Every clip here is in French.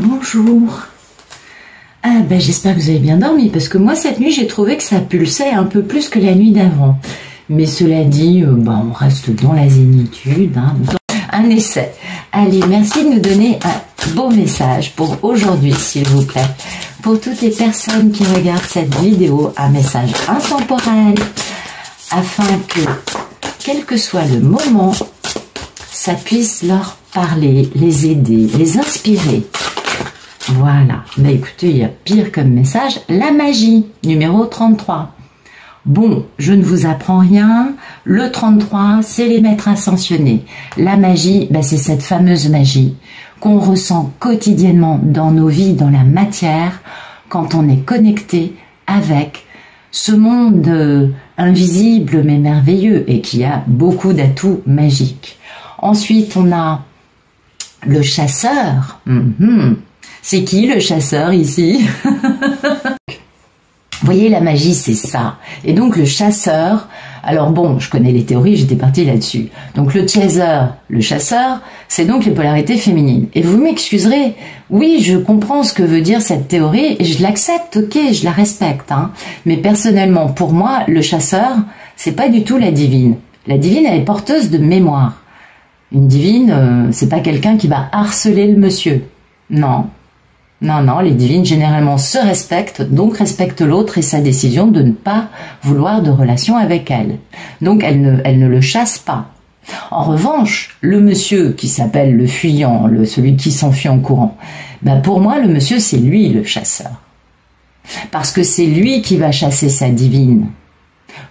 Bonjour. Ah ben j'espère que vous avez bien dormi parce que moi cette nuit j'ai trouvé que ça pulsait un peu plus que la nuit d'avant. Mais cela dit, on reste dans la zénitude, hein, un essai. Allez, merci de nous donner un beau message pour aujourd'hui s'il vous plaît. Pour toutes les personnes qui regardent cette vidéo, un message intemporel afin que, quel que soit le moment, ça puisse leur parler, les aider, les inspirer. Voilà. Mais écoutez, il y a pire comme message, la magie, numéro 33. Bon, je ne vous apprends rien. Le 33, c'est les maîtres ascensionnés. La magie, c'est cette fameuse magie qu'on ressent quotidiennement dans nos vies, dans la matière, quand on est connecté avec ce monde invisible mais merveilleux et qui a beaucoup d'atouts magiques. Ensuite, on a le chasseur. C'est qui le chasseur ici? Vous voyez, la magie, c'est ça. Et donc, le chasseur, alors bon, je connais les théories, j'étais partie là-dessus. Donc, le chasseur, c'est donc les polarités féminines. Et vous m'excuserez, oui, je comprends ce que veut dire cette théorie, et je l'accepte, ok, je la respecte. Hein. Mais personnellement, pour moi, le chasseur, c'est pas du tout la divine. La divine, elle est porteuse de mémoire. Une divine, c'est pas quelqu'un qui va harceler le monsieur. Non. Non, non, les divines généralement se respectent, donc respectent l'autre et sa décision de ne pas vouloir de relation avec elle. Donc elle ne le chasse pas. En revanche, le monsieur qui s'appelle le fuyant, celui qui s'enfuit en courant, pour moi le monsieur c'est lui le chasseur. Parce que c'est lui qui va chasser sa divine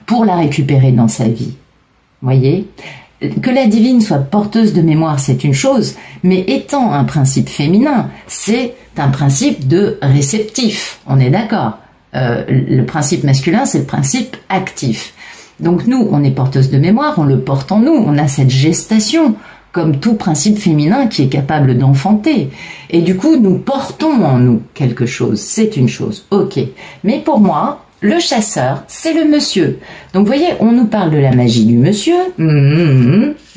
pour la récupérer dans sa vie. Voyez ? Que la divine soit porteuse de mémoire, c'est une chose, mais étant un principe féminin, c'est un principe de réceptif, on est d'accord. Le principe masculin, c'est le principe actif. Donc nous, on est porteuse de mémoire, on le porte en nous, on a cette gestation, comme tout principe féminin qui est capable d'enfanter. Et du coup, nous portons en nous quelque chose, c'est une chose, ok. Mais pour moi, le chasseur, c'est le monsieur. Donc, vous voyez, on nous parle de la magie du monsieur.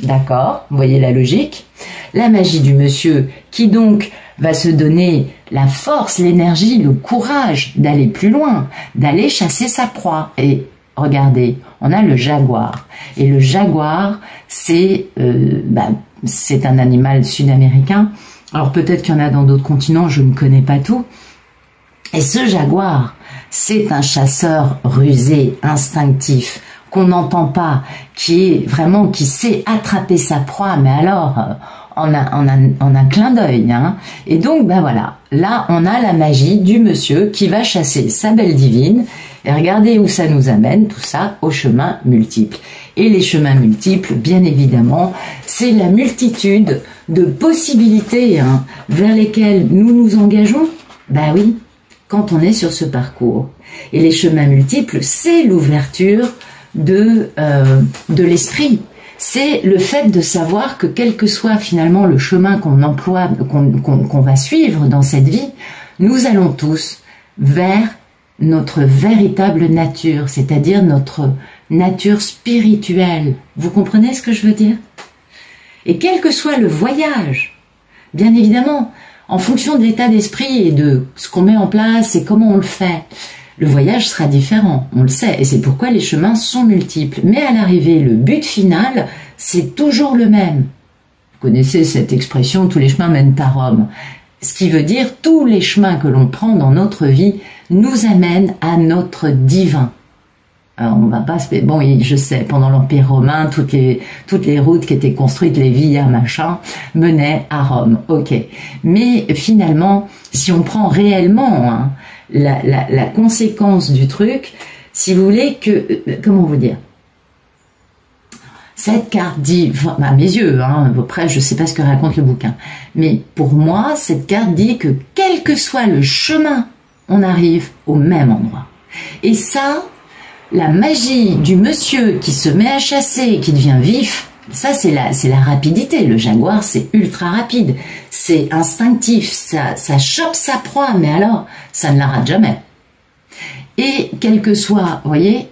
D'accord, vous voyez la logique. La magie du monsieur qui donc va se donner la force, l'énergie, le courage d'aller plus loin, d'aller chasser sa proie. Et regardez, on a le jaguar. Et le jaguar, c'est un animal sud-américain. Alors, peut-être qu'il y en a dans d'autres continents, je ne connais pas tout. Et ce jaguar, c'est un chasseur rusé, instinctif, qu'on n'entend pas, qui sait attraper sa proie, mais alors en un clin d'œil. Hein. Et donc, voilà, là, on a la magie du monsieur qui va chasser sa belle divine. Et regardez où ça nous amène, tout ça, aux chemins multiples. Et les chemins multiples, bien évidemment, c'est la multitude de possibilités vers lesquelles nous nous engageons. Oui. Quand on est sur ce parcours. Et les chemins multiples, c'est l'ouverture de l'esprit. C'est le fait de savoir que quel que soit finalement le chemin qu'on emploie, qu'on va suivre dans cette vie, nous allons tous vers notre véritable nature, c'est-à-dire notre nature spirituelle. Vous comprenez ce que je veux dire? Et quel que soit le voyage, bien évidemment, en fonction de l'état d'esprit et de ce qu'on met en place et comment on le fait, le voyage sera différent, on le sait, et c'est pourquoi les chemins sont multiples. Mais à l'arrivée, le but final, c'est toujours le même. Vous connaissez cette expression, tous les chemins mènent à Rome. Ce qui veut dire, tous les chemins que l'on prend dans notre vie nous amènent à notre divin. Alors, on va pas je sais, pendant l'Empire romain, toutes les routes qui étaient construites, les villas, machin, menaient à Rome, ok. Mais finalement, si on prend réellement la conséquence du truc, si vous voulez comment vous dire, cette carte dit, à mes yeux, après je sais pas ce que raconte le bouquin, mais pour moi, cette carte dit que quel que soit le chemin, on arrive au même endroit. Et ça, la magie du monsieur qui se met à chasser, qui devient vif, ça c'est la rapidité. Le jaguar c'est ultra rapide, c'est instinctif, ça chope sa proie, mais alors ça ne la rate jamais. Et quel que soit, vous voyez,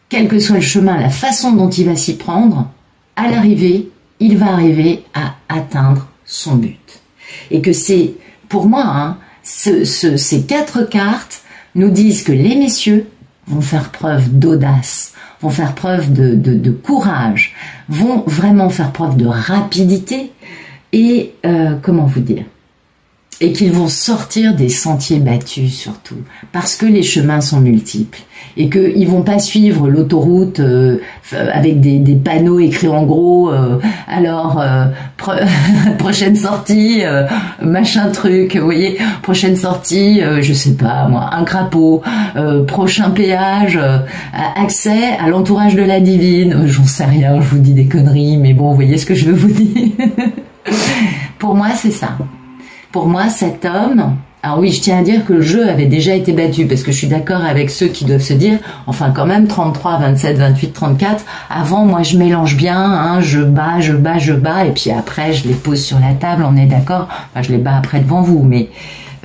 quel que soit le chemin, la façon dont il va s'y prendre, à l'arrivée, il va arriver à atteindre son but. Et que c'est pour moi, hein, ces 4 cartes nous disent que les messieurs vont faire preuve d'audace, vont faire preuve de courage, vont vraiment faire preuve de rapidité et, comment vous dire, et qu'ils vont sortir des sentiers battus surtout, parce que les chemins sont multiples et qu'ils vont pas suivre l'autoroute avec des panneaux écrits en gros, prochaine sortie, machin truc, vous voyez, prochaine sortie, je sais pas moi, un crapaud, prochain péage, accès à l'entourage de la divine, j'en sais rien, je vous dis des conneries, mais bon, vous voyez ce que je veux vous dire. Pour moi, c'est ça. Pour moi, cet homme... Alors oui, je tiens à dire que le jeu avait déjà été battu, parce que je suis d'accord avec ceux qui doivent se dire, enfin quand même, 33, 27, 28, 34, avant, moi je mélange bien, hein, je bats, et puis après, je les pose sur la table, on est d'accord, enfin je les bats après devant vous, mais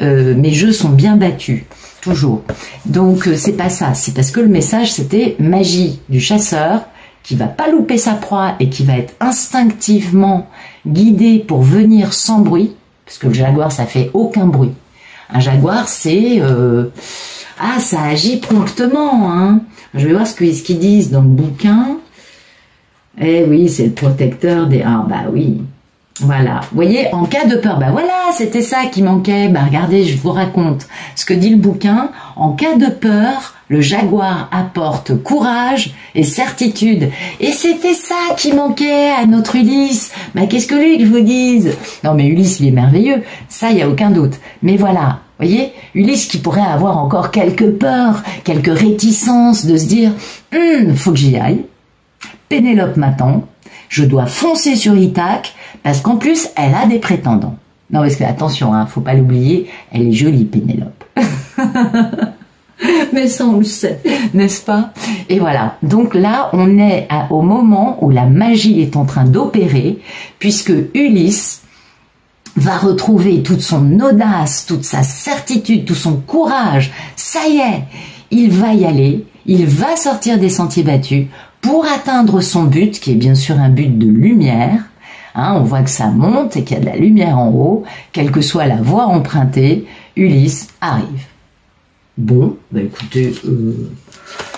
mes jeux sont bien battus, toujours. Donc c'est pas ça, c'est parce que le message c'était magie du chasseur, qui va pas louper sa proie et qui va être instinctivement guidé pour venir sans bruit, parce que le jaguar ça fait aucun bruit. Un jaguar, c'est... ça agit promptement. Hein. Je vais voir ce qu'ils disent dans le bouquin. Eh oui, c'est le protecteur des... Ah bah oui. Voilà. Vous voyez, en cas de peur, bah voilà, c'était ça qui manquait. Bah regardez, je vous raconte ce que dit le bouquin. En cas de peur, le jaguar apporte courage et certitude. Et c'était ça qui manquait à notre Ulysse. Bah qu'est-ce que lui que je vous dise? Non mais Ulysse, il est merveilleux. Ça, il n'y a aucun doute. Mais voilà, vous voyez, Ulysse qui pourrait avoir encore quelques peurs, quelques réticences de se dire faut que j'y aille. Pénélope m'attend. Je dois foncer sur Ithaque parce qu'en plus, elle a des prétendants. Non, parce que attention, hein, faut pas l'oublier, elle est jolie, Pénélope. Mais ça, on le sait, n'est-ce pas? Et voilà. Donc là, on est au moment où la magie est en train d'opérer, puisque Ulysse va retrouver toute son audace, toute sa certitude, tout son courage. Ça y est, il va y aller, il va sortir des sentiers battus pour atteindre son but, qui est bien sûr un but de lumière. Hein, on voit que ça monte et qu'il y a de la lumière en haut, quelle que soit la voie empruntée, Ulysse arrive. Bon, bah écoutez,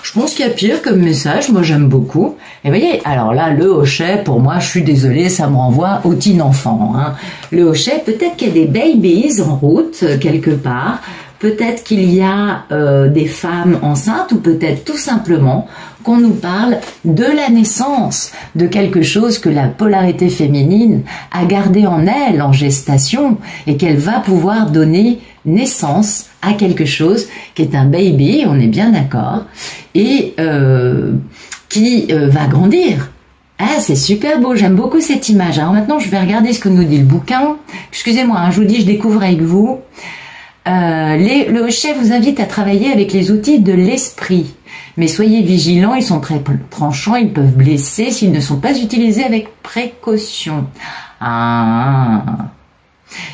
je pense qu'il y a pire comme message, moi j'aime beaucoup. Et vous voyez, alors là, le hochet, pour moi, je suis désolée, ça me renvoie au teen enfant. Hein. Le hochet, peut-être qu'il y a des babies en route, quelque part, peut-être qu'il y a des femmes enceintes, ou peut-être tout simplement qu'on nous parle de la naissance, de quelque chose que la polarité féminine a gardé en elle, en gestation, et qu'elle va pouvoir donner naissance à quelque chose qui est un baby, on est bien d'accord, et qui va grandir. Ah, c'est super beau, j'aime beaucoup cette image. Alors maintenant, je vais regarder ce que nous dit le bouquin. Excusez-moi, hein, je vous dis, je découvre avec vous. Le hochet vous invite à travailler avec les outils de l'esprit. Mais soyez vigilants, ils sont très tranchants, ils peuvent blesser s'ils ne sont pas utilisés avec précaution. Ah.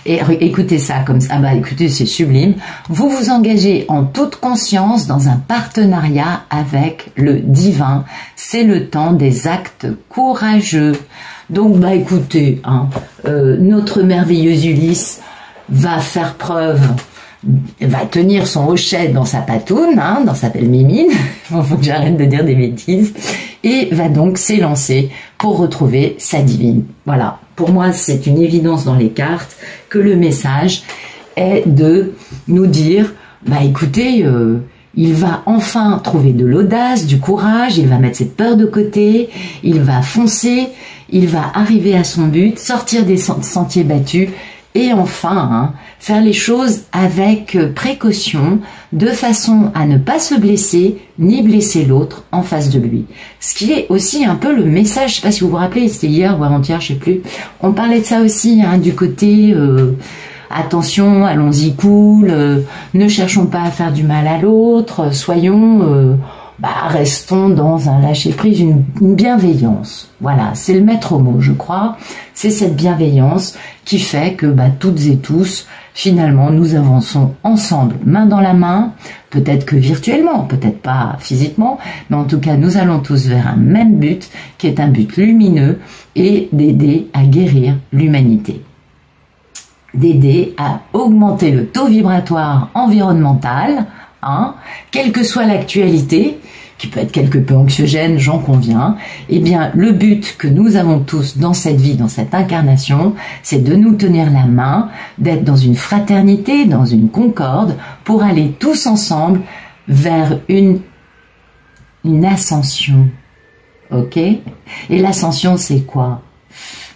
Et écoutez ça comme ça. Ah bah écoutez, c'est sublime. Vous vous engagez en toute conscience dans un partenariat avec le divin. C'est le temps des actes courageux. Donc bah écoutez, hein, notre merveilleuse Ulysse va faire preuve, va tenir son hochet dans sa patoune, hein, dans sa belle mimine, il faut que j'arrête de dire des bêtises, et va donc s'élancer pour retrouver sa divine. Voilà, pour moi c'est une évidence dans les cartes que le message est de nous dire, bah écoutez, il va enfin trouver de l'audace, du courage, il va mettre cette peur de côté, il va foncer, il va arriver à son but, sortir des sentiers battus, et enfin, hein, faire les choses avec précaution, de façon à ne pas se blesser, ni blesser l'autre en face de lui. Ce qui est aussi un peu le message, je ne sais pas si vous vous rappelez, c'était hier ou avant-hier, je ne sais plus, on parlait de ça aussi, hein, du côté attention, allons-y cool, ne cherchons pas à faire du mal à l'autre, soyons... restons dans un lâcher-prise, une bienveillance. Voilà, c'est le maître mot, je crois. C'est cette bienveillance qui fait que toutes et tous, finalement, nous avançons ensemble, main dans la main, peut-être que virtuellement, peut-être pas physiquement, mais en tout cas, nous allons tous vers un même but, qui est un but lumineux, et d'aider à guérir l'humanité. d'aider à augmenter le taux vibratoire environnemental, hein, quelle que soit l'actualité, qui peut être quelque peu anxiogène, j'en conviens. Eh bien, le but que nous avons tous dans cette vie, dans cette incarnation, c'est de nous tenir la main, d'être dans une fraternité, dans une concorde, pour aller tous ensemble vers une ascension. Ok? Et l'ascension, c'est quoi?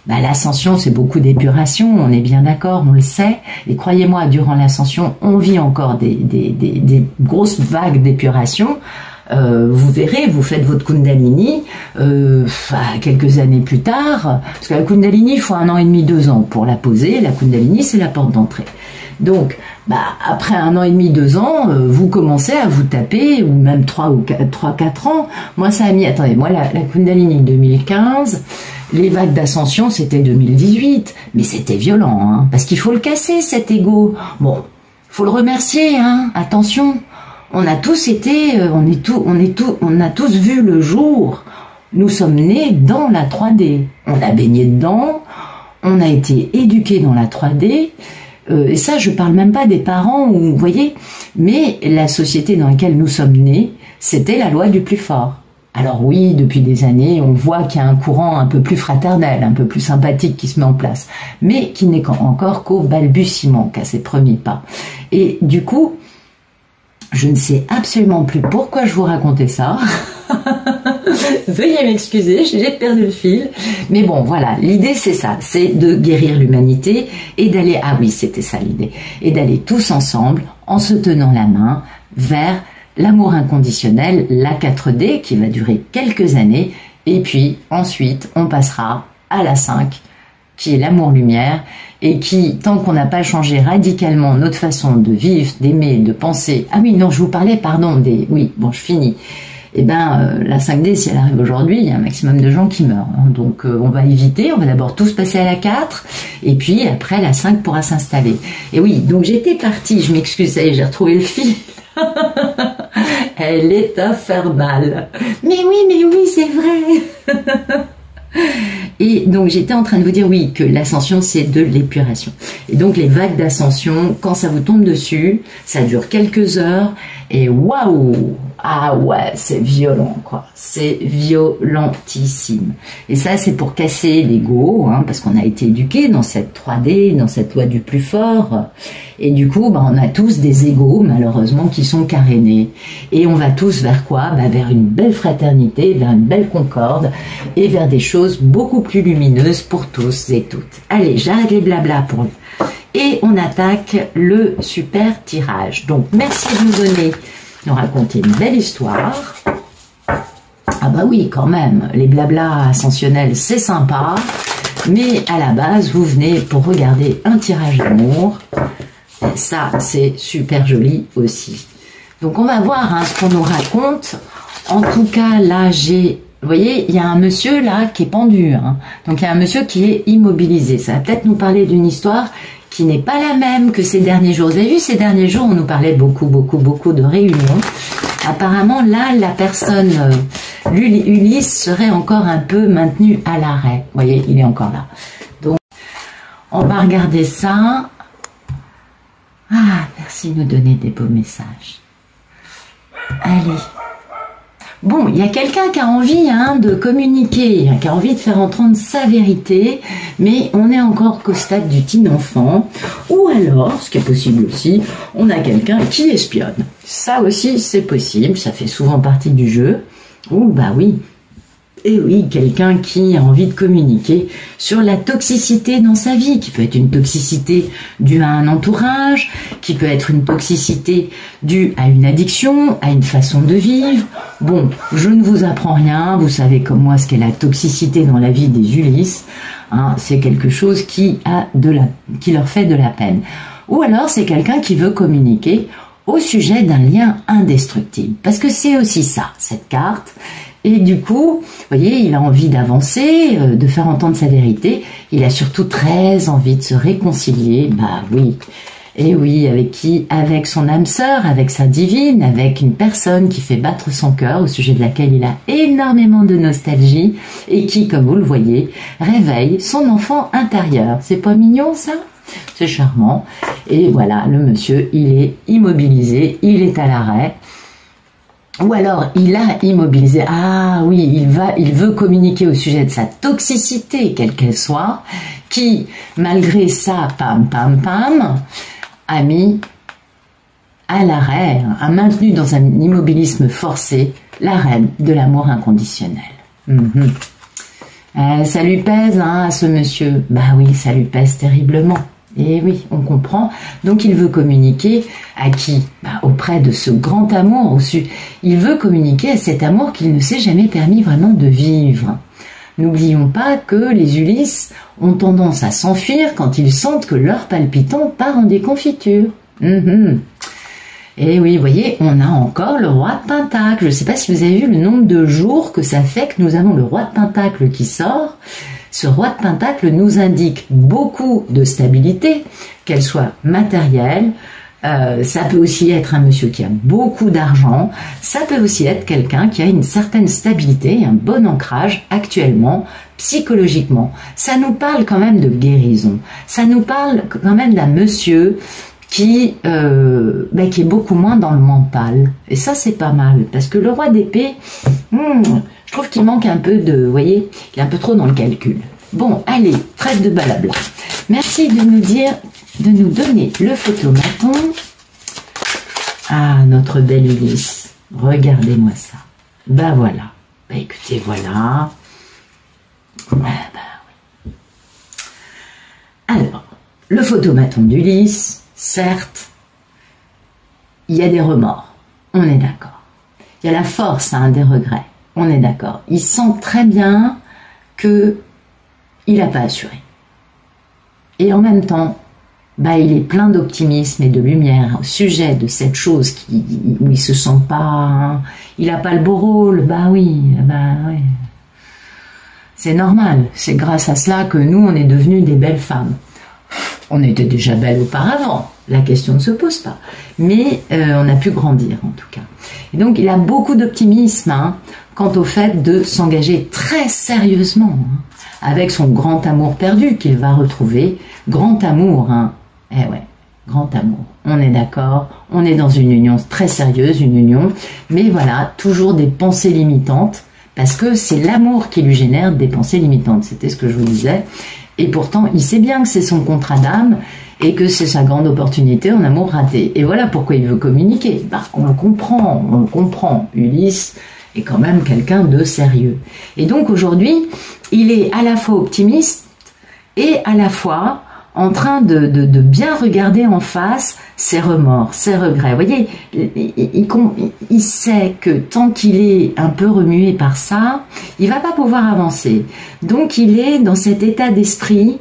Bah, l'ascension, c'est beaucoup d'épuration, on est bien d'accord, on le sait. Et croyez-moi, durant l'ascension, on vit encore des grosses vagues d'épuration. Vous verrez, vous faites votre Kundalini quelques années plus tard, parce que la Kundalini, il faut 1 an et demi, 2 ans pour la poser. La Kundalini, c'est la porte d'entrée. Donc, après 1 an et demi, 2 ans, vous commencez à vous taper, ou même 3, 4 ans. Moi, ça a mis, attendez, moi, la Kundalini 2015, les vagues d'ascension, c'était 2018, mais c'était violent, hein, parce qu'il faut le casser, cet ego. Bon, faut le remercier, hein, attention. On a tous été, on a tous vu le jour. Nous sommes nés dans la 3D. On a baigné dedans, on a été éduqués dans la 3D. Et ça, je parle même pas des parents, vous voyez. Mais la société dans laquelle nous sommes nés, c'était la loi du plus fort. Alors oui, depuis des années, on voit qu'il y a un courant un peu plus fraternel, un peu plus sympathique qui se met en place, mais qui n'est encore qu'au balbutiement, qu'à ses premiers pas. Et du coup, je ne sais absolument plus pourquoi je vous racontais ça. Veuillez m'excuser, j'ai perdu le fil. Mais bon, voilà, l'idée c'est ça, c'est de guérir l'humanité et d'aller, ah oui, c'était ça l'idée, et d'aller tous ensemble, en se tenant la main, vers l'amour inconditionnel, la 4D, qui va durer quelques années, et puis ensuite, on passera à la 5, qui est l'amour-lumière, et qui, tant qu'on n'a pas changé radicalement notre façon de vivre, d'aimer, de penser... Ah oui, non, je vous parlais, pardon, des... Oui, bon, je finis. Eh bien, la 5D, si elle arrive aujourd'hui, il y a un maximum de gens qui meurent. Hein, donc, on va éviter, on va d'abord tous passer à la 4, et puis après, la 5 pourra s'installer. Et oui, donc j'étais partie, je m'excuse, ça y est, j'ai retrouvé le fil. Elle est infernale. Mais oui, c'est vrai. Et donc j'étais en train de vous dire oui que l'ascension c'est de l'épuration. Et donc les vagues d'ascension, quand ça vous tombe dessus, ça dure quelques heures et waouh, ah ouais, c'est violent quoi, c'est violentissime. Et ça c'est pour casser l'ego, hein, parce qu'on a été éduqué dans cette 3D, dans cette loi du plus fort. Et du coup, on a tous des égos, malheureusement, qui sont carénés. Et on va tous vers quoi? Vers une belle fraternité, vers une belle concorde, et vers des choses beaucoup plus lumineuses pour tous et toutes. Allez, j'arrête les blabla pour... Et on attaque le super tirage. Donc, merci de nous raconter une belle histoire. Ah bah oui, quand même, les blabla ascensionnels, c'est sympa. Mais à la base, vous venez pour regarder un tirage d'amour. Ça, c'est super joli aussi. Donc, on va voir ce qu'on nous raconte. En tout cas, là, vous voyez, il y a un monsieur, là, qui est pendu. Hein. Donc, il y a un monsieur qui est immobilisé. Ça va peut-être nous parler d'une histoire qui n'est pas la même que ces derniers jours. Vous avez vu, ces derniers jours, on nous parlait beaucoup de réunions. Apparemment, là, la personne, Ulysse, serait encore un peu maintenu à l'arrêt. Vous voyez, il est encore là. Donc, on va regarder ça. Ah, merci de nous donner des beaux messages. Allez. Bon, il y a quelqu'un qui a envie de communiquer, qui a envie de faire entendre sa vérité, mais on est encore qu'au stade du teen enfant. Ou alors, ce qui est possible aussi, on a quelqu'un qui espionne. Ça aussi, c'est possible, ça fait souvent partie du jeu. Ou bah oui. Et oui, quelqu'un qui a envie de communiquer sur la toxicité dans sa vie, qui peut être une toxicité due à un entourage, qui peut être une toxicité due à une addiction, à une façon de vivre. Bon, je ne vous apprends rien, vous savez comme moi ce qu'est la toxicité dans la vie des Ulysses. Hein, c'est quelque chose qui leur fait de la peine. Ou alors c'est quelqu'un qui veut communiquer au sujet d'un lien indestructible. Parce que c'est aussi ça, cette carte. Et du coup, vous voyez, il a envie d'avancer, de faire entendre sa vérité. Il a surtout très envie de se réconcilier. Bah oui. Et oui, avec qui? Avec son âme sœur, avec sa divine, avec une personne qui fait battre son cœur, au sujet de laquelle il a énormément de nostalgie, et qui, comme vous le voyez, réveille son enfant intérieur. C'est pas mignon, ça? c'est charmant. Et voilà, le monsieur, il est immobilisé, il est à l'arrêt. Ou alors, il a immobilisé. Ah oui, il veut communiquer au sujet de sa toxicité, quelle qu'elle soit, qui, malgré ça, pam, pam, pam, a mis à l'arrêt, a maintenu dans un immobilisme forcé la reine de l'amour inconditionnel. Ça lui pèse, hein, à ce monsieur. Bah oui, ça lui pèse terriblement. Et oui, on comprend. Donc il veut communiquer à qui? Auprès de ce grand amour. Il veut communiquer à cet amour qu'il ne s'est jamais permis vraiment de vivre. N'oublions pas que les Ulysses ont tendance à s'enfuir quand ils sentent que leur palpitant part en déconfiture. Et oui, vous voyez, on a encore le roi de Pentacle. Je ne sais pas si vous avez vu le nombre de jours que ça fait que nous avons le roi de Pentacle qui sort. Ce roi de Pentacle nous indique beaucoup de stabilité, qu'elle soit matérielle. Ça peut aussi être un monsieur qui a beaucoup d'argent. Ça peut aussi être quelqu'un qui a une certaine stabilité, un bon ancrage actuellement, psychologiquement. Ça nous parle quand même de guérison. Ça nous parle quand même d'un monsieur qui est beaucoup moins dans le mental. Et ça, c'est pas mal. Parce que le roi d'épée, je trouve qu'il manque un peu de... Vous voyez, il est un peu trop dans le calcul. Bon, allez, trêve de blabla. Merci de nous donner le photomaton. Ah, notre belle Ulysse. Regardez-moi ça. Ben voilà. Ben écoutez, voilà. Ah ben oui. Alors, le photomaton d'Ulysse, certes, il y a des remords. On est d'accord. Il y a la force, hein, des regrets. On est d'accord. Il sent très bien que il n'a pas assuré. Et en même temps, il est plein d'optimisme et de lumière au sujet de cette chose où il se sent pas, hein, il n'a pas le beau rôle. Oui. C'est normal. C'est grâce à cela que nous, on est devenus des belles femmes. On était déjà belles auparavant. La question ne se pose pas. Mais on a pu grandir, en tout cas. Et donc, il a beaucoup d'optimisme, hein, quant au fait de s'engager très sérieusement, hein, avec son grand amour perdu qu'il va retrouver. Grand amour, hein. Eh ouais, grand amour. On est d'accord, on est dans une union très sérieuse, une union, mais voilà, toujours des pensées limitantes, parce que c'est l'amour qui lui génère des pensées limitantes. C'était ce que je vous disais. Et pourtant, il sait bien que c'est son contrat d'âme et que c'est sa grande opportunité en amour raté. Et voilà pourquoi il veut communiquer. On le comprend. Ulysse est quand même quelqu'un de sérieux. Et donc aujourd'hui, il est à la fois optimiste et à la fois en train de bien regarder en face ses remords, ses regrets. Vous voyez, il sait que tant qu'il est un peu remué par ça, il va pas pouvoir avancer. Donc il est dans cet état d'esprit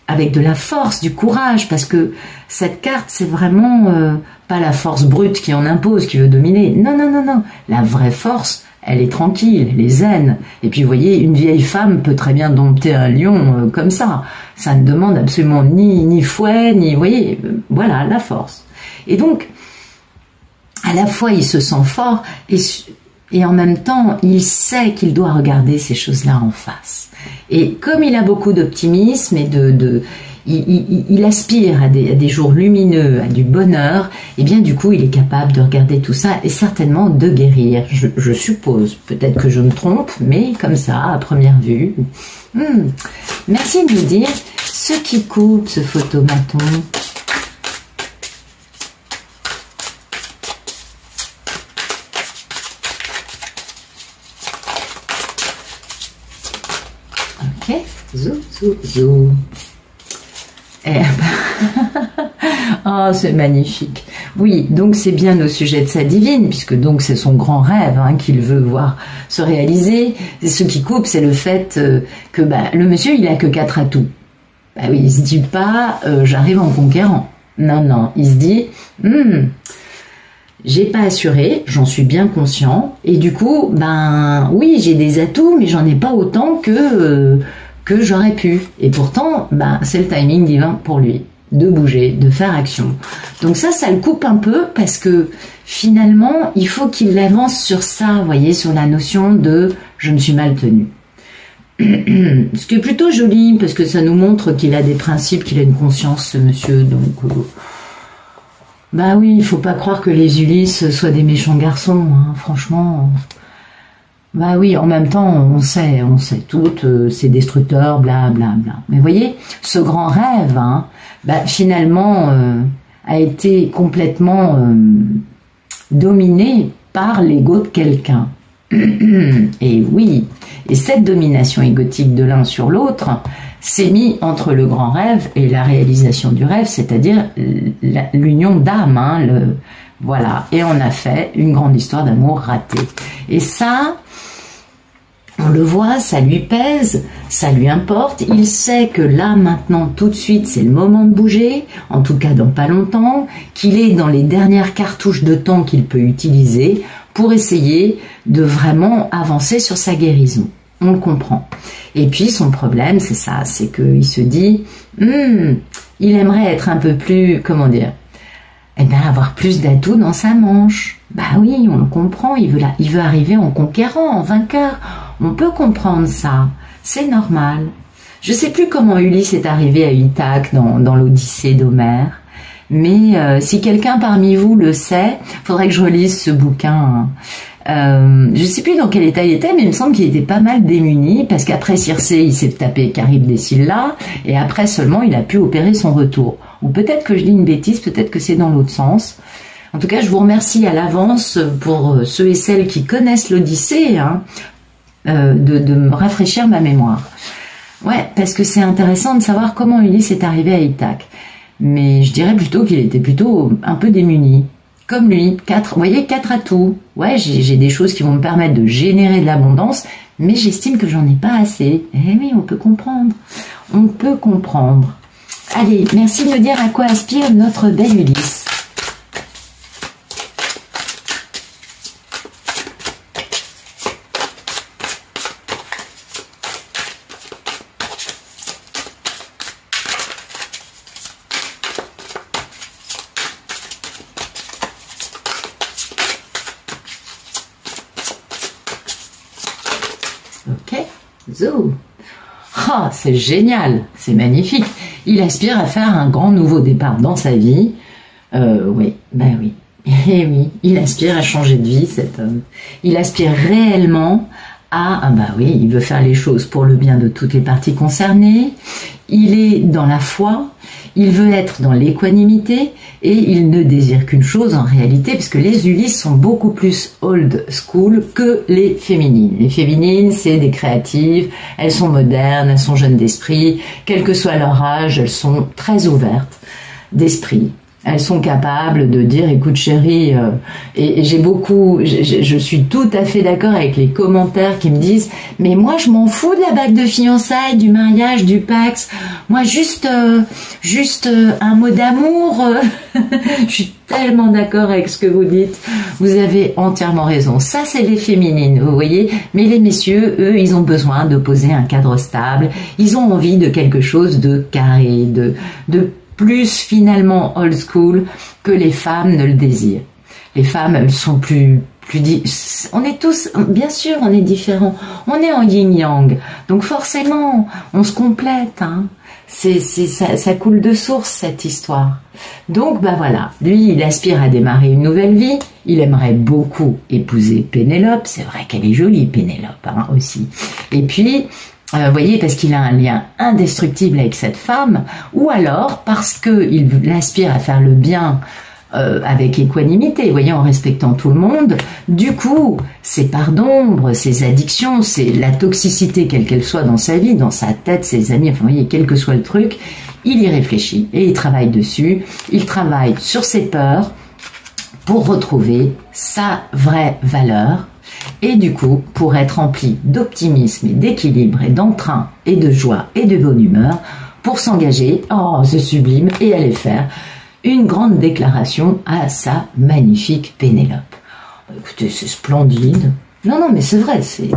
avec de la force, du courage, parce que cette carte, c'est vraiment pas la force brute qui en impose, qui veut dominer. Non. La vraie force, elle est tranquille, elle est zen. Et puis, vous voyez, une vieille femme peut très bien dompter un lion comme ça. Ça ne demande absolument ni fouet, ni... Vous voyez, voilà, la force. Et donc, à la fois, il se sent fort et en même temps, il sait qu'il doit regarder ces choses-là en face. Et comme il a beaucoup d'optimisme et il aspire à des jours lumineux, à du bonheur, et bien du coup il est capable de regarder tout ça et certainement de guérir, je suppose. Peut-être que je me trompe, mais comme ça, à première vue. Merci de nous dire ce qui coupe ce photomaton. Ok, zou. Oh, c'est magnifique. Oui, donc c'est bien au sujet de sa divine, puisque donc c'est son grand rêve, hein, qu'il veut voir se réaliser. Et ce qui coupe, c'est le fait que le monsieur, il a que 4 atouts. Oui, il se dit pas, j'arrive en conquérant. Non, il se dit, j'ai pas assuré, j'en suis bien conscient, et du coup, oui, j'ai des atouts, mais j'en ai pas autant que j'aurais pu. Et pourtant, c'est le timing divin pour lui, de bouger, de faire action. Donc ça le coupe un peu, parce que finalement, il faut qu'il avance sur ça, vous voyez, sur la notion de « je me suis mal tenu ». Ce qui est plutôt joli, parce que ça nous montre qu'il a des principes, qu'il a une conscience, ce monsieur. Donc, bah oui, il faut pas croire que les Ulysses soient des méchants garçons, hein, franchement. Bah oui, en même temps, on sait tout, c'est destructeur, bla bla bla. Mais vous voyez, ce grand rêve, hein, bah, finalement, a été complètement dominé par l'ego de quelqu'un. Et oui, et cette domination égotique de l'un sur l'autre s'est mis entre le grand rêve et la réalisation du rêve, c'est-à-dire l'union d'âme, hein, voilà. Et on a fait une grande histoire d'amour ratée. Et ça, on le voit, ça lui pèse, ça lui importe. Il sait que là, maintenant, tout de suite, c'est le moment de bouger, en tout cas dans pas longtemps, qu'il est dans les dernières cartouches de temps qu'il peut utiliser pour essayer de vraiment avancer sur sa guérison. On le comprend. Et puis, son problème, c'est ça, c'est qu'il se dit, il aimerait être un peu plus, comment dire, eh bien, avoir plus d'atouts dans sa manche. Bah oui, on le comprend, il veut arriver en conquérant, en vainqueur. On peut comprendre ça, c'est normal. Je sais plus comment Ulysse est arrivé à Ithaque dans l'Odyssée d'Homère, mais si quelqu'un parmi vous le sait, faudrait que je relise ce bouquin. Je sais plus dans quel état il était, mais il me semble qu'il était pas mal démuni, parce qu'après Circé, il s'est tapé Charybde des Scylla, et après seulement, il a pu opérer son retour. Ou peut-être que je dis une bêtise, peut-être que c'est dans l'autre sens. En tout cas, je vous remercie à l'avance pour ceux et celles qui connaissent l'Odyssée, hein, de me rafraîchir ma mémoire. Ouais, parce que c'est intéressant de savoir comment Ulysse est arrivé à Ithaque. Mais je dirais plutôt qu'il était plutôt un peu démuni. Comme lui, vous voyez, 4 atouts. Ouais, j'ai des choses qui vont me permettre de générer de l'abondance, mais j'estime que j'en ai pas assez. Eh oui, on peut comprendre. On peut comprendre. Allez, merci de me dire à quoi aspire notre belle Ulysse. Ok, zo. Ah, c'est génial, c'est magnifique. Il aspire à faire un grand nouveau départ dans sa vie. Oui, ben oui. Et oui, il aspire à changer de vie, cet homme. Il aspire réellement à... Ah bah oui, il veut faire les choses pour le bien de toutes les parties concernées. Il est dans la foi, il veut être dans l'équanimité et il ne désire qu'une chose en réalité, parce que les Ulysses sont beaucoup plus old school que les féminines. Les féminines, c'est des créatives, elles sont modernes, elles sont jeunes d'esprit, quel que soit leur âge, elles sont très ouvertes d'esprit. Elles sont capables de dire, écoute chérie, et je suis tout à fait d'accord avec les commentaires qui me disent, mais moi je m'en fous de la bague de fiançailles, du mariage, du Pax, moi juste un mot d'amour. Je suis tellement d'accord avec ce que vous dites, vous avez entièrement raison. Ça c'est les féminines, vous voyez, mais les messieurs, eux, ils ont besoin de poser un cadre stable, ils ont envie de quelque chose de carré, de plus finalement old school que les femmes ne le désirent. Les femmes, elles sont plus on est tous, bien sûr, on est différents. On est en yin-yang. Donc forcément, on se complète, hein. Ça coule de source, cette histoire. Donc, bah voilà. Lui, il aspire à démarrer une nouvelle vie. Il aimerait beaucoup épouser Pénélope. C'est vrai qu'elle est jolie, Pénélope, hein, aussi. Et puis, vous voyez, parce qu'il a un lien indestructible avec cette femme, ou alors parce qu'il aspire à faire le bien avec équanimité, vous voyez, en respectant tout le monde. Du coup, ses parts d'ombre, ses addictions, c'est la toxicité, quelle qu'elle soit dans sa vie, dans sa tête, ses amis, enfin, vous voyez, quel que soit le truc, il y réfléchit et il travaille dessus. Il travaille sur ses peurs pour retrouver sa vraie valeur. Et du coup, pour être rempli d'optimisme et d'équilibre et d'entrain et de joie et de bonne humeur, pour s'engager, oh c'est sublime, et aller faire une grande déclaration à sa magnifique Pénélope. Écoutez, c'est splendide. Non, non, mais c'est vrai, c'est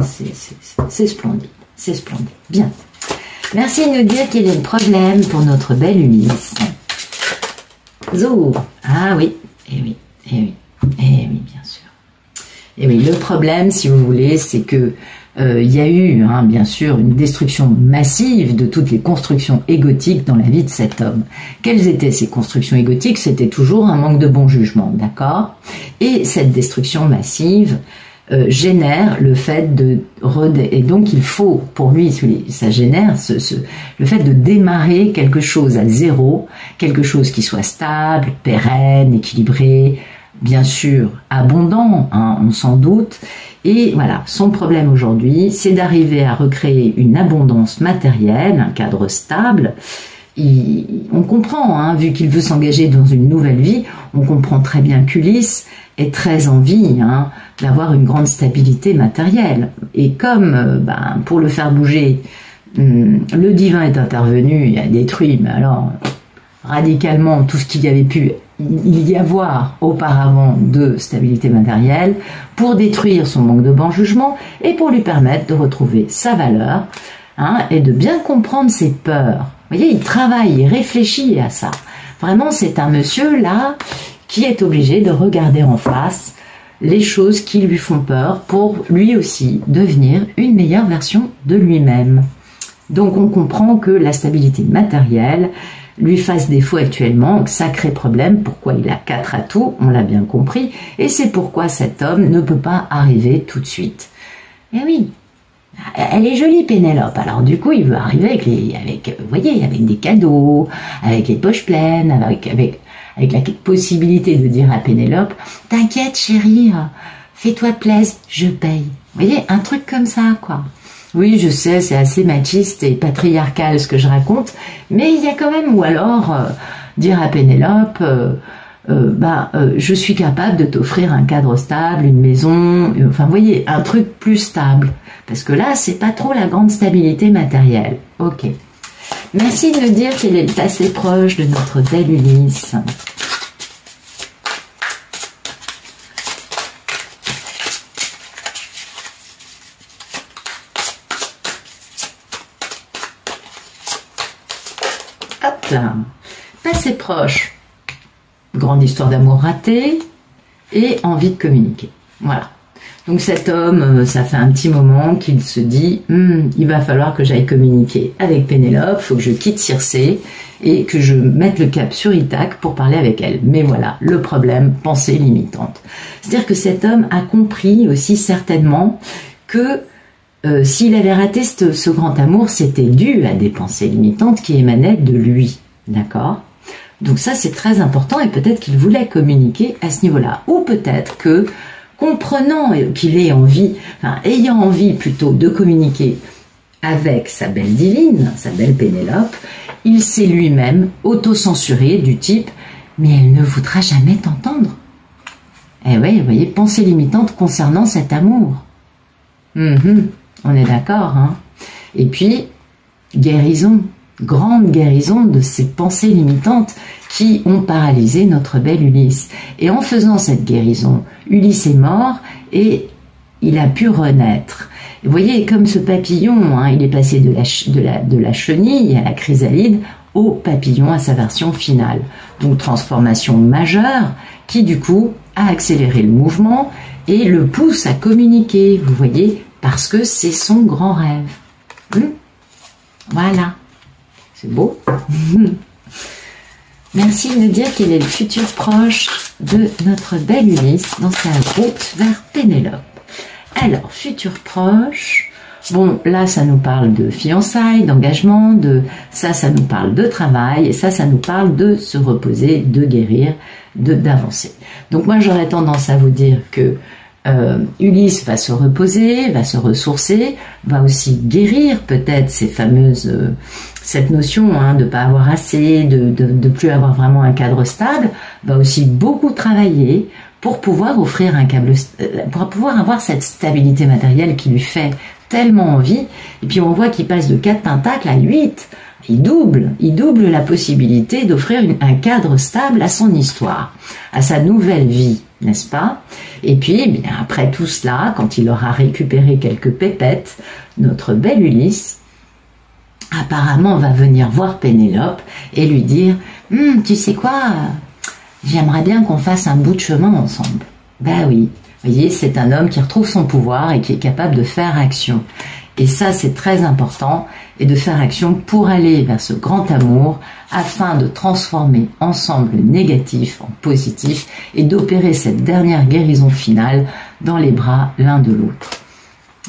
splendide. C'est splendide. Bien. Merci de nous dire qu'il y a un problème pour notre belle Ulysse. Zo. Ah oui, eh oui, eh oui, eh oui, bien sûr. Et oui, le problème, si vous voulez, c'est que il y a eu, hein, bien sûr, une destruction massive de toutes les constructions égotiques dans la vie de cet homme. Quelles étaient ces constructions égotiques? C'était toujours un manque de bon jugement, d'accord? Et cette destruction massive génère le fait de... Et donc il faut, pour lui, ça génère le fait de démarrer quelque chose à zéro, quelque chose qui soit stable, pérenne, équilibré, bien sûr abondant, hein, on s'en doute. Et voilà, son problème aujourd'hui, c'est d'arriver à recréer une abondance matérielle, un cadre stable. On comprend, hein, vu qu'il veut s'engager dans une nouvelle vie, on comprend très bien qu'Ulysse est très envie, hein, d'avoir une grande stabilité matérielle. Et comme pour le faire bouger, le divin est intervenu et a détruit, mais alors radicalement tout ce qu'il y avait pu y avoir auparavant de stabilité matérielle, pour détruire son manque de bon jugement et pour lui permettre de retrouver sa valeur, hein, et de bien comprendre ses peurs. Vous voyez, il travaille, il réfléchit à ça. Vraiment, c'est un monsieur là qui est obligé de regarder en face les choses qui lui font peur pour lui aussi devenir une meilleure version de lui-même. Donc on comprend que la stabilité matérielle lui fasse défaut actuellement, sacré problème, pourquoi il a 4 atouts, on l'a bien compris, et c'est pourquoi cet homme ne peut pas arriver tout de suite. Eh oui, elle est jolie Pénélope, alors du coup il veut arriver vous voyez, avec des cadeaux, avec les poches pleines, avec la possibilité de dire à Pénélope, t'inquiète chérie, fais-toi plaisir, je paye. Vous voyez, un truc comme ça, quoi. Oui, je sais, c'est assez machiste et patriarcal ce que je raconte, mais il y a quand même, ou alors dire à Pénélope, je suis capable de t'offrir un cadre stable, une maison, enfin, vous voyez, un truc plus stable, parce que là, c'est pas trop la grande stabilité matérielle. Ok. Merci de me dire qu'elle est assez proche de notre belle Ulysse. Hop là, passé proche, grande histoire d'amour raté et envie de communiquer. Voilà. Donc cet homme, ça fait un petit moment qu'il se dit, il va falloir que j'aille communiquer avec Pénélope, il faut que je quitte Circé et que je mette le cap sur Ithaque pour parler avec elle. Mais voilà, le problème, pensée limitante. C'est-à-dire que cet homme a compris aussi certainement que s'il avait raté ce grand amour, c'était dû à des pensées limitantes qui émanaient de lui. D'accord? Donc ça, c'est très important et peut-être qu'il voulait communiquer à ce niveau-là. Ou peut-être que, comprenant qu'il ait envie, ayant envie plutôt de communiquer avec sa belle divine, sa belle Pénélope, il s'est lui-même auto-censuré du type « mais elle ne voudra jamais t'entendre ». Eh oui, vous voyez, pensée limitante concernant cet amour. On est d'accord, hein. Et puis, guérison, grande guérison de ces pensées limitantes qui ont paralysé notre bel Ulysse. Et en faisant cette guérison, Ulysse est mort et il a pu renaître. Vous voyez, comme ce papillon, hein, il est passé de la chenille à la chrysalide au papillon à sa version finale. Donc transformation majeure qui du coup a accéléré le mouvement et le pousse à communiquer, vous voyez, parce que c'est son grand rêve. Voilà. C'est beau. Merci de me dire qu'il est le futur proche de notre belle Ulysse dans sa route vers Pénélope. Alors, futur proche, bon, là, ça nous parle de fiançailles, d'engagement, ça nous parle de travail, et ça nous parle de se reposer, de guérir, d'avancer. Donc moi, j'aurais tendance à vous dire que Ulysse va se reposer, va se ressourcer, va aussi guérir peut-être cette notion hein, de ne pas avoir assez, de plus avoir vraiment un cadre stable, va aussi beaucoup travailler pour pouvoir offrir pour pouvoir avoir cette stabilité matérielle qui lui fait tellement envie. Et puis on voit qu'il passe de 4 pentacles à 8. Il double la possibilité d'offrir un cadre stable à son histoire, à sa nouvelle vie, n'est-ce pas? Et puis, bien, après tout cela, quand il aura récupéré quelques pépettes, notre belle Ulysse, apparemment, va venir voir Pénélope et lui dire « Tu sais quoi, j'aimerais bien qu'on fasse un bout de chemin ensemble. » Ben oui, Vous voyez, c'est un homme qui retrouve son pouvoir et qui est capable de faire action. Et ça, c'est très important, et de faire action pour aller vers ce grand amour, afin de transformer ensemble le négatif en positif et d'opérer cette dernière guérison finale dans les bras l'un de l'autre.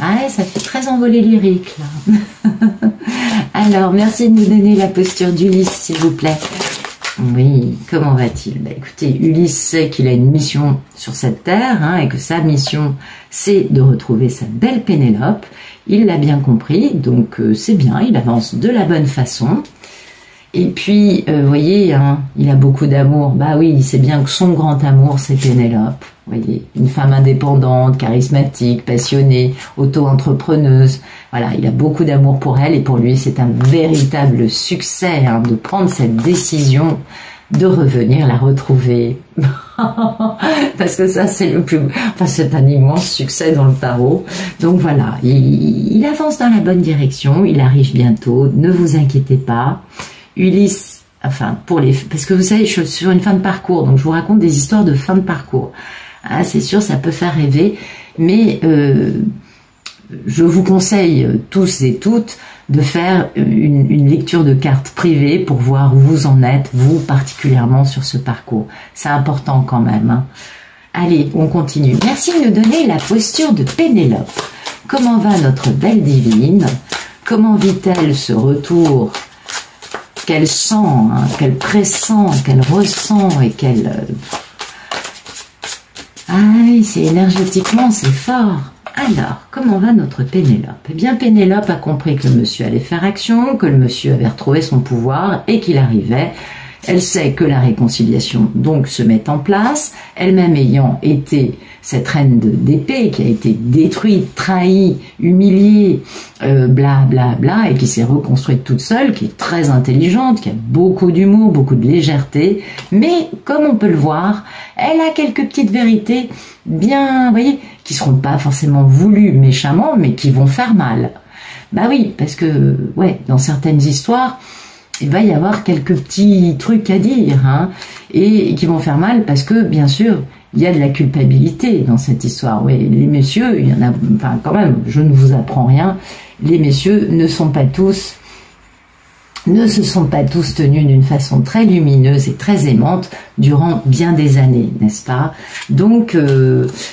Ah ouais, ça fait très envolé lyrique, là. Alors, merci de nous donner la posture d'Ulysse, s'il vous plaît. Oui, comment va-t-il? Bah, écoutez, Ulysse sait qu'il a une mission sur cette terre, hein, et que sa mission, c'est de retrouver sa belle Pénélope. Il l'a bien compris, donc c'est bien, il avance de la bonne façon. Et puis, vous voyez, hein, il a beaucoup d'amour. Bah oui, il sait bien que son grand amour, c'est Pénélope. Vous voyez, une femme indépendante, charismatique, passionnée, auto-entrepreneuse. Voilà, il a beaucoup d'amour pour elle, et pour lui, c'est un véritable succès, hein, de prendre cette décision de revenir la retrouver. Parce que ça, c'est le plus... Enfin, c'est un immense succès dans le tarot. Donc voilà, il avance dans la bonne direction, il arrive bientôt, ne vous inquiétez pas. Ulysse, enfin, parce que vous savez, je suis sur une fin de parcours, donc je vous raconte des histoires de fin de parcours. Ah, c'est sûr, ça peut faire rêver, mais je vous conseille tous et toutes de faire une lecture de cartes privée pour voir où vous en êtes, vous particulièrement sur ce parcours. C'est important quand même, hein. Allez, on continue. Merci de nous donner la posture de Pénélope. Comment va notre belle divine? Comment vit-elle ce retour qu'elle sent, hein, qu'elle pressent, qu'elle ressent et qu'elle... Ah oui, c'est énergétiquement, c'est fort. Alors, comment va notre Pénélope? Eh bien, Pénélope a compris que le monsieur allait faire action, que le monsieur avait retrouvé son pouvoir et qu'il arrivait. Elle sait que la réconciliation, donc, se met en place, elle-même ayant été cette reine d'épée qui a été détruite, trahie, humiliée, bla bla bla, et qui s'est reconstruite toute seule, qui est très intelligente, qui a beaucoup d'humour, beaucoup de légèreté, mais comme on peut le voir, elle a quelques petites vérités bien, vous voyez, qui seront pas forcément voulues méchamment, mais qui vont faire mal. Bah oui, parce que, ouais, dans certaines histoires, il va y avoir quelques petits trucs à dire, hein, et qui vont faire mal parce que, bien sûr, il y a de la culpabilité dans cette histoire. Oui, les messieurs, il y en a, enfin, quand même, je ne vous apprends rien, les messieurs ne se sont pas tous tenus d'une façon très lumineuse et très aimante durant bien des années, n'est-ce pas? Donc,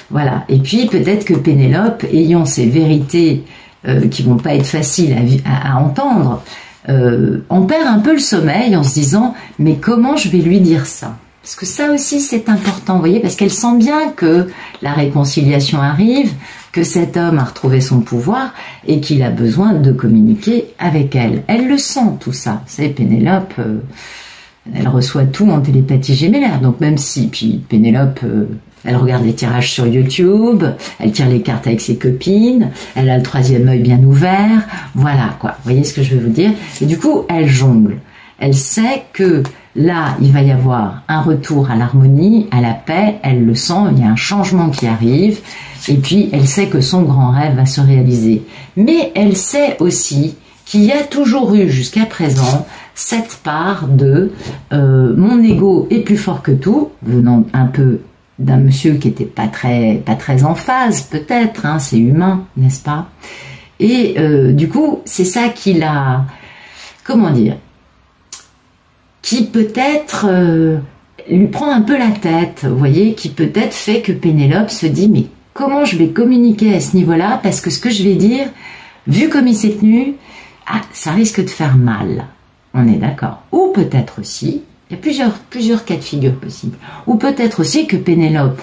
voilà. Et puis, peut-être que Pénélope, ayant ces vérités qui vont pas être faciles à entendre, on perd un peu le sommeil en se disant « mais comment je vais lui dire ça ?» Parce que ça aussi c'est important, vous voyez, parce qu'elle sent bien que la réconciliation arrive, que cet homme a retrouvé son pouvoir et qu'il a besoin de communiquer avec elle. Elle le sent tout ça, vous savez, Pénélope, elle reçoit tout en télépathie gémellaire, donc même si, puis Pénélope... elle regarde les tirages sur YouTube, elle tire les cartes avec ses copines, elle a le troisième œil bien ouvert, voilà quoi, vous voyez ce que je veux vous dire? Et du coup, elle jongle. Elle sait que là, il va y avoir un retour à l'harmonie, à la paix, elle le sent, il y a un changement qui arrive, et puis elle sait que son grand rêve va se réaliser. Mais elle sait aussi qu'il y a toujours eu jusqu'à présent cette part de mon ego est plus fort que tout, venant un peu d'un monsieur qui était pas très en phase, peut-être, hein, c'est humain, n'est-ce pas? Et du coup, c'est ça qui l'a, comment dire, qui peut-être lui prend un peu la tête, vous voyez, qui peut-être fait que Pénélope se dit, mais comment je vais communiquer à ce niveau-là, parce que ce que je vais dire, vu comme il s'est tenu, ah, ça risque de faire mal, on est d'accord. Ou peut-être aussi, il y a plusieurs cas de figure possibles. Ou peut-être aussi que Pénélope,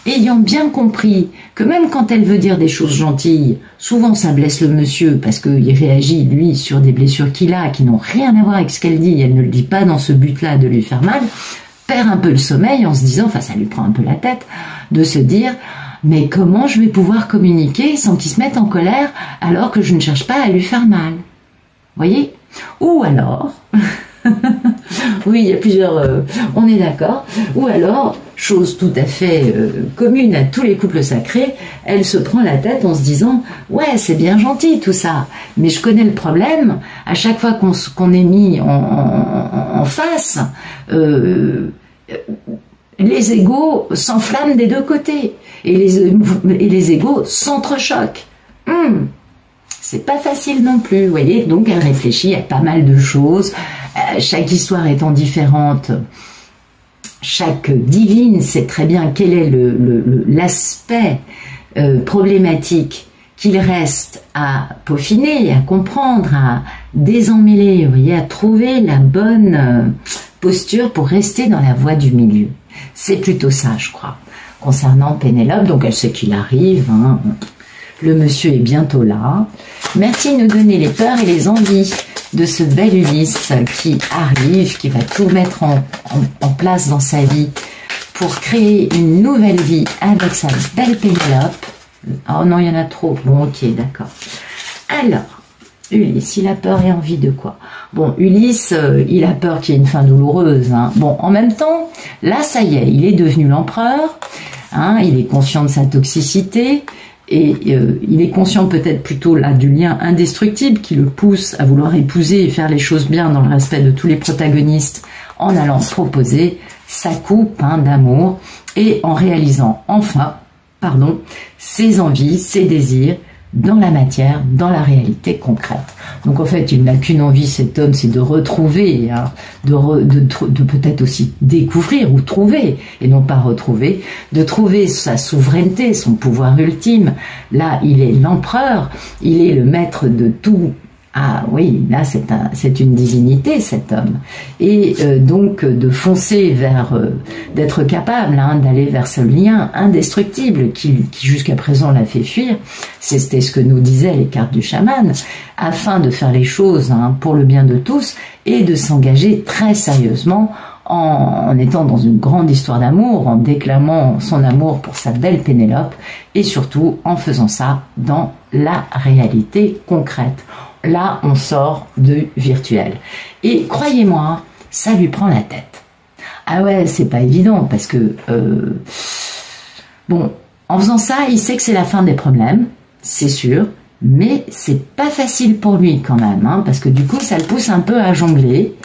ayant bien compris que même quand elle veut dire des choses gentilles, souvent ça blesse le monsieur parce qu'il réagit, lui, sur des blessures qu'il a, qui n'ont rien à voir avec ce qu'elle dit, elle ne le dit pas dans ce but-là de lui faire mal, perd un peu le sommeil en se disant, enfin ça lui prend un peu la tête, de se dire, mais comment je vais pouvoir communiquer sans qu'il se mette en colère alors que je ne cherche pas à lui faire mal? Voyez? Ou alors... oui, il y a plusieurs... on est d'accord. Ou alors, chose tout à fait commune à tous les couples sacrés, elle se prend la tête en se disant « Ouais, c'est bien gentil tout ça, mais je connais le problème. À chaque fois qu'on est mis en face, les égos s'enflamment des deux côtés et les égos s'entrechoquent. C'est pas facile non plus, vous voyez. Donc elle réfléchit à pas mal de choses. Chaque histoire étant différente, chaque divine sait très bien quel est l'aspect problématique qu'il reste à peaufiner, à comprendre, à désemmêler, vous voyez, à trouver la bonne posture pour rester dans la voie du milieu. C'est plutôt ça, je crois, concernant Pénélope. Donc elle sait qu'il arrive, hein. Le monsieur est bientôt là. Merci de nous donner les peurs et les envies de ce bel Ulysse qui arrive, qui va tout mettre en place dans sa vie pour créer une nouvelle vie avec sa belle Pénélope. Oh non, il y en a trop. Bon, ok, d'accord. Alors, Ulysse, il a peur et envie de quoi? Bon, Ulysse, il a peur qu'il y ait une fin douloureuse, hein. Bon, en même temps, là, ça y est, il est devenu l'empereur, hein, il est conscient de sa toxicité, et il est conscient peut-être plutôt là du lien indestructible qui le pousse à vouloir épouser et faire les choses bien dans le respect de tous les protagonistes en allant proposer sa coupe, hein, d'amour et en réalisant enfin, ses envies, ses désirs dans la matière, dans la réalité concrète. Donc en fait, il n'a qu'une envie, cet homme, c'est de retrouver, hein, de peut-être aussi découvrir ou trouver, et non pas retrouver, de trouver sa souveraineté, son pouvoir ultime. Là, il est l'empereur, il est le maître de tout. Ah oui, là c'est une divinité, cet homme. Et donc de foncer vers, d'être capable, hein, d'aller vers ce lien indestructible qui jusqu'à présent l'a fait fuir, c'était ce que nous disaient les cartes du chaman, afin de faire les choses, hein, pour le bien de tous et de s'engager très sérieusement en étant dans une grande histoire d'amour, en déclamant son amour pour sa belle Pénélope et surtout en faisant ça dans la réalité concrète. Là, on sort du virtuel. Et croyez-moi, ça lui prend la tête. Ah ouais, c'est pas évident parce que, bon, en faisant ça, il sait que c'est la fin des problèmes, c'est sûr, mais c'est pas facile pour lui quand même, hein, parce que du coup, ça le pousse un peu à jongler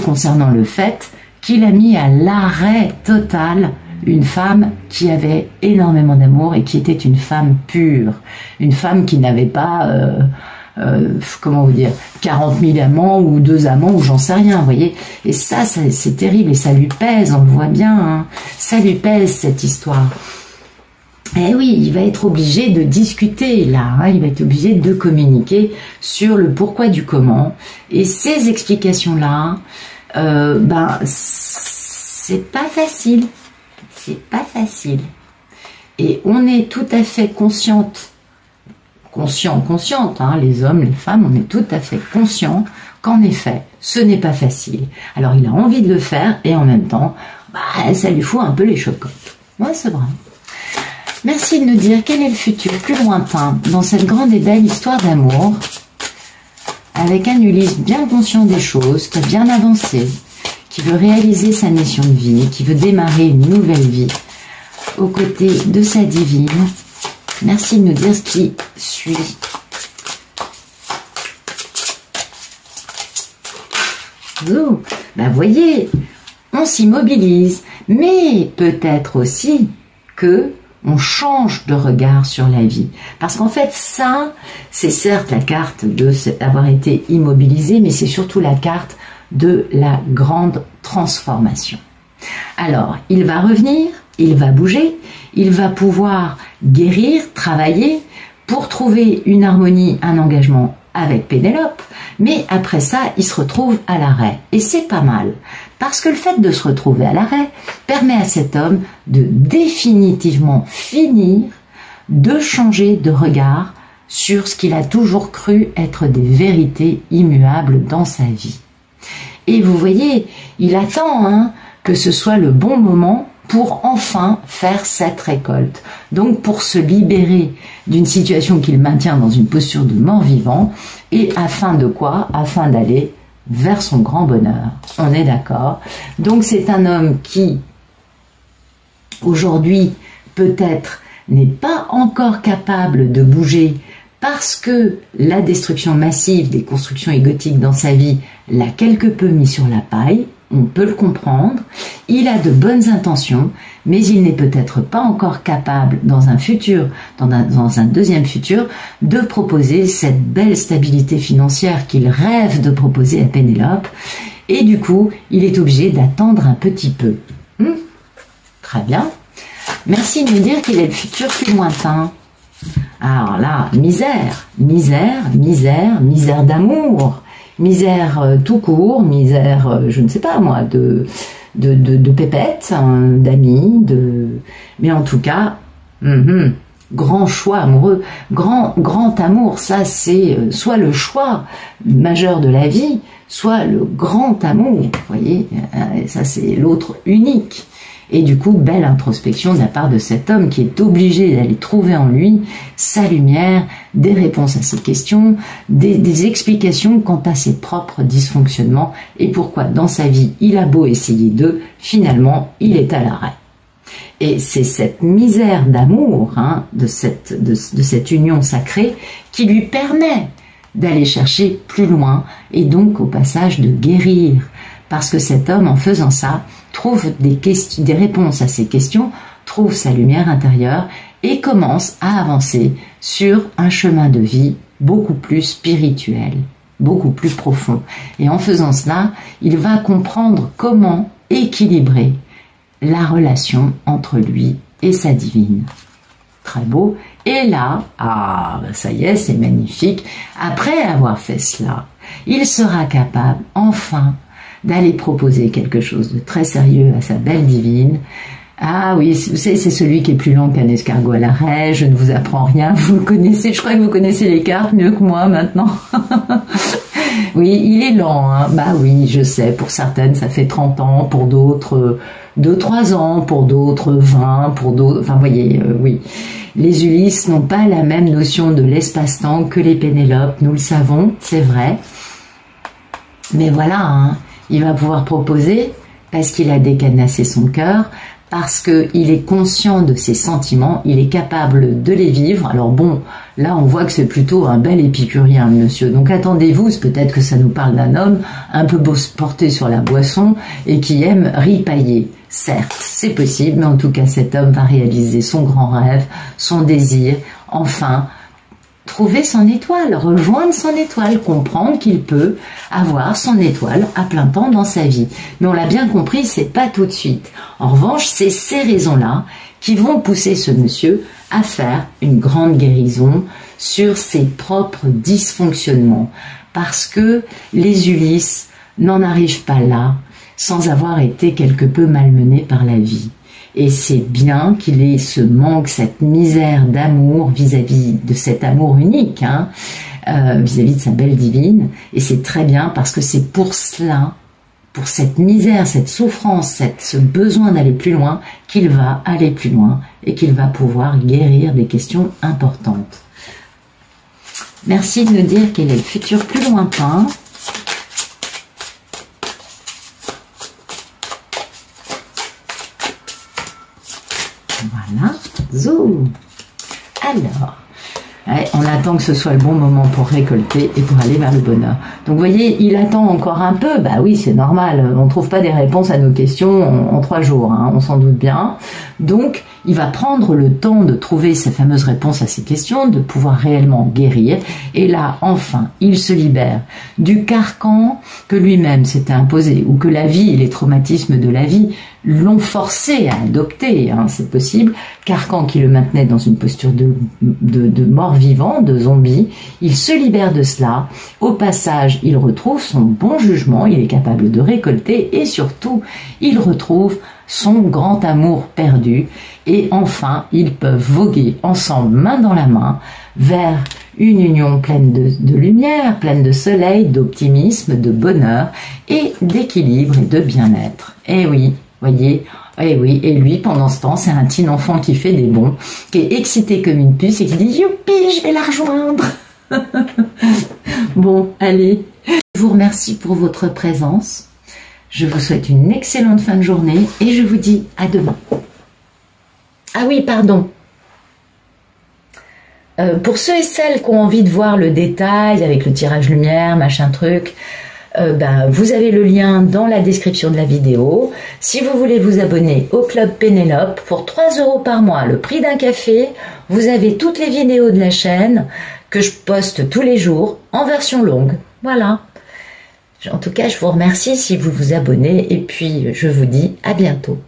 concernant le fait qu'il a mis à l'arrêt total une femme qui avait énormément d'amour et qui était une femme pure, une femme qui n'avait pas... comment vous dire, 40 000 amants ou 2 amants ou j'en sais rien, vous voyez. Et ça c'est terrible et ça lui pèse, on le voit bien, hein. Ça lui pèse cette histoire. Eh oui, il va être obligé de discuter là, hein. Il va être obligé de communiquer sur le pourquoi du comment. Et ces explications-là, c'est pas facile. C'est pas facile. Et on est tout à fait consciente, hein, les hommes, les femmes, on est tout à fait conscient qu'en effet, ce n'est pas facile. Alors il a envie de le faire et en même temps, ça lui fout un peu les chocottes. Ouais, c'est vrai. Merci de nous dire quel est le futur plus lointain dans cette grande et belle histoire d'amour, avec un Ulysse bien conscient des choses, qui a bien avancé, qui veut réaliser sa mission de vie, qui veut démarrer une nouvelle vie aux côtés de sa divine. Merci de nous dire ce qui suit. Oh, voyez, on s'immobilise, mais peut-être aussi que on change de regard sur la vie. Parce qu'en fait, ça, c'est certes la carte d'avoir été immobilisé, mais c'est surtout la carte de la grande transformation. Alors, il va revenir, il va bouger, il va pouvoir guérir, travailler pour trouver une harmonie, un engagement avec Pénélope, mais après ça, il se retrouve à l'arrêt. Et c'est pas mal, parce que le fait de se retrouver à l'arrêt permet à cet homme de définitivement finir de changer de regard sur ce qu'il a toujours cru être des vérités immuables dans sa vie. Et vous voyez, il attend, hein, que ce soit le bon moment pour enfin faire cette récolte. Donc pour se libérer d'une situation qu'il maintient dans une posture de mort-vivant, et afin de quoi? Afin d'aller vers son grand bonheur. On est d'accord? Donc c'est un homme qui, aujourd'hui, peut-être n'est pas encore capable de bouger parce que la destruction massive des constructions égotiques dans sa vie l'a quelque peu mis sur la paille, on peut le comprendre, il a de bonnes intentions, mais il n'est peut-être pas encore capable dans un futur, dans un deuxième futur, de proposer cette belle stabilité financière qu'il rêve de proposer à Pénélope, et du coup, il est obligé d'attendre un petit peu. Très bien. Merci de me dire qu'il est le futur plus lointain. Alors là, misère, misère, misère, misère d'amour, misère tout court, misère, je ne sais pas moi, de pépettes, hein, d'amis, mais en tout cas, grand choix amoureux, grand amour, ça c'est soit le choix majeur de la vie, soit le grand amour, vous voyez, ça c'est l'autre unique. Et du coup, belle introspection de la part de cet homme qui est obligé d'aller trouver en lui sa lumière, des réponses à ses questions, des explications quant à ses propres dysfonctionnements et pourquoi dans sa vie, il a beau essayer d'eux, finalement, il est à l'arrêt. Et c'est cette misère d'amour, hein, de cette union sacrée qui lui permet d'aller chercher plus loin et donc au passage de guérir. Parce que cet homme, en faisant ça, trouve des réponses à ses questions, trouve sa lumière intérieure et commence à avancer sur un chemin de vie beaucoup plus spirituel, beaucoup plus profond. Et en faisant cela, il va comprendre comment équilibrer la relation entre lui et sa divine. Très beau. Et là, ça y est, c'est magnifique. Après avoir fait cela, il sera capable, enfin, d'aller proposer quelque chose de très sérieux à sa belle divine. Ah oui, vous savez, c'est celui qui est plus lent qu'un escargot à la raie, je ne vous apprends rien, vous le connaissez, je crois que vous connaissez les cartes mieux que moi maintenant. Oui, il est lent, hein. Bah oui, je sais, pour certaines ça fait 30 ans, pour d'autres 2-3 ans, pour d'autres 20, pour d'autres, enfin vous voyez, oui. Les Ulysses n'ont pas la même notion de l'espace-temps que les Pénélope, nous le savons, c'est vrai. Mais voilà, hein. Il va pouvoir proposer parce qu'il a décadenassé son cœur, parce qu'il est conscient de ses sentiments, il est capable de les vivre. Alors bon, là on voit que c'est plutôt un bel épicurien, monsieur. Donc attendez-vous, peut-être que ça nous parle d'un homme un peu porté sur la boisson et qui aime ripailler. Certes, c'est possible, mais en tout cas cet homme va réaliser son grand rêve, son désir, enfin trouver son étoile, rejoindre son étoile, comprendre qu'il peut avoir son étoile à plein temps dans sa vie. Mais on l'a bien compris, c'est pas tout de suite. En revanche, c'est ces raisons-là qui vont pousser ce monsieur à faire une grande guérison sur ses propres dysfonctionnements. Parce que les Ulysses n'en arrivent pas là sans avoir été quelque peu malmenés par la vie. Et c'est bien qu'il ait ce manque, cette misère d'amour vis-à-vis de cet amour unique, hein, vis-à-vis de sa belle divine. Et c'est très bien parce que c'est pour cela, pour cette misère, cette souffrance, ce besoin d'aller plus loin, qu'il va aller plus loin et qu'il va pouvoir guérir des questions importantes. Merci de nous dire quel est le futur plus lointain. Voilà, zoom. Alors, ouais, on attend que ce soit le bon moment pour récolter et pour aller vers le bonheur. Donc vous voyez, il attend encore un peu. Bah oui, c'est normal. On ne trouve pas des réponses à nos questions en 3 jours, hein, on s'en doute bien. Donc, il va prendre le temps de trouver ces fameuses réponses à ces questions, de pouvoir réellement guérir. Et là, enfin, il se libère du carcan que lui-même s'était imposé, ou que la vie et les traumatismes de la vie l'ont forcé à adopter, hein, c'est possible, carcan qui le maintenait dans une posture de mort-vivant, de zombie. Il se libère de cela. Au passage, il retrouve son bon jugement, il est capable de récolter et surtout, il retrouve son grand amour perdu. Et enfin, ils peuvent voguer ensemble, main dans la main, vers une union pleine de lumière, pleine de soleil, d'optimisme, de bonheur et d'équilibre et de bien-être. Eh oui, voyez, eh oui, et lui, pendant ce temps, c'est un petit enfant qui fait des bonds, qui est excité comme une puce et qui dit « Youpi, je vais la rejoindre !» Bon, allez, je vous remercie pour votre présence. Je vous souhaite une excellente fin de journée et je vous dis à demain. Ah oui, pardon. Pour ceux et celles qui ont envie de voir le détail avec le tirage lumière, machin truc, vous avez le lien dans la description de la vidéo. Si vous voulez vous abonner au Club Pénélope pour 3 € par mois, le prix d'un café, vous avez toutes les vidéos de la chaîne que je poste tous les jours en version longue. Voilà. En tout cas, je vous remercie si vous vous abonnez et puis je vous dis à bientôt.